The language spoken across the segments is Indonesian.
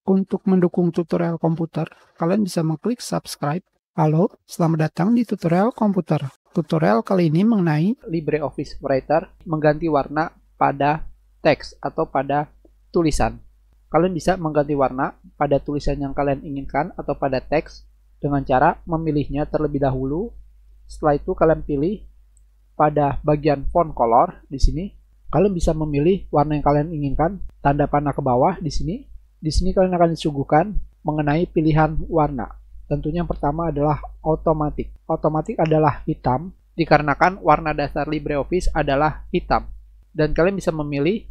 Untuk mendukung tutorial komputer, kalian bisa mengklik subscribe. Halo, selamat datang di tutorial komputer. Tutorial kali ini mengenai LibreOffice Writer mengganti warna pada teks atau pada tulisan. Kalian bisa mengganti warna pada tulisan yang kalian inginkan atau pada teks dengan cara memilihnya terlebih dahulu. Setelah itu kalian pilih pada bagian font color di sini. Kalian bisa memilih warna yang kalian inginkan, tanda panah ke bawah di sini. Di sini kalian akan disuguhkan mengenai pilihan warna. Tentunya yang pertama adalah otomatik. Otomatik adalah hitam, dikarenakan warna dasar LibreOffice adalah hitam. Dan kalian bisa memilih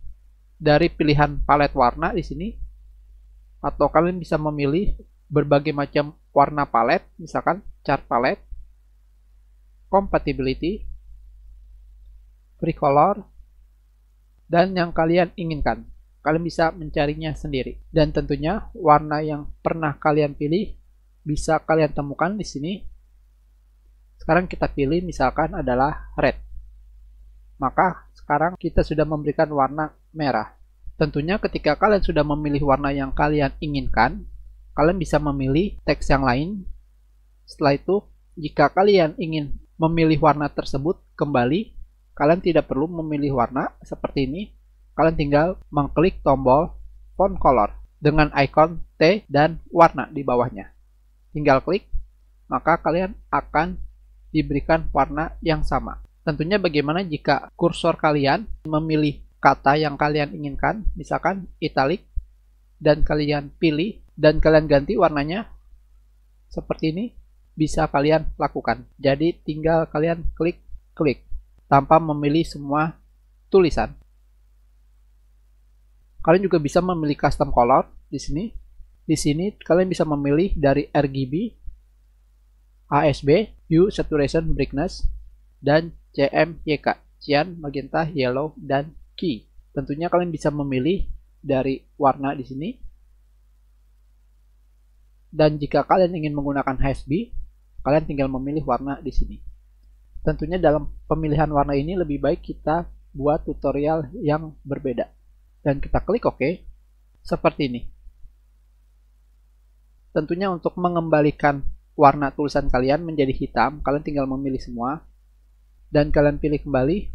dari pilihan palet warna di sini, atau kalian bisa memilih berbagai macam warna palet, misalkan chart palet, compatibility, free color, dan yang kalian inginkan. Kalian bisa mencarinya sendiri. Dan tentunya warna yang pernah kalian pilih bisa kalian temukan di sini. Sekarang kita pilih misalkan adalah red. Maka sekarang kita sudah memberikan warna merah. Tentunya ketika kalian sudah memilih warna yang kalian inginkan, kalian bisa memilih teks yang lain. Setelah itu, jika kalian ingin memilih warna tersebut kembali, kalian tidak perlu memilih warna seperti ini. Kalian tinggal mengklik tombol font color dengan ikon T dan warna di bawahnya. Tinggal klik, maka kalian akan diberikan warna yang sama. Tentunya bagaimana jika kursor kalian memilih kata yang kalian inginkan, misalkan italic, dan kalian pilih dan kalian ganti warnanya seperti ini, bisa kalian lakukan. Jadi tinggal kalian klik tanpa memilih semua tulisan. Kalian juga bisa memilih custom color di sini. Di sini kalian bisa memilih dari RGB, ASB, Hue, Saturation, Brightness, dan CMYK, Cyan, Magenta, Yellow, dan Key. Tentunya kalian bisa memilih dari warna di sini. Dan jika kalian ingin menggunakan HSB, kalian tinggal memilih warna di sini. Tentunya dalam pemilihan warna ini lebih baik kita buat tutorial yang berbeda. Dan kita klik OK, seperti ini. Tentunya untuk mengembalikan warna tulisan kalian menjadi hitam, kalian tinggal memilih semua. Dan kalian pilih kembali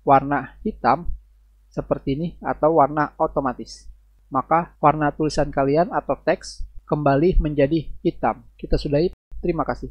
warna hitam, seperti ini, atau warna otomatis. Maka warna tulisan kalian atau teks kembali menjadi hitam. Kita sudahi, terima kasih.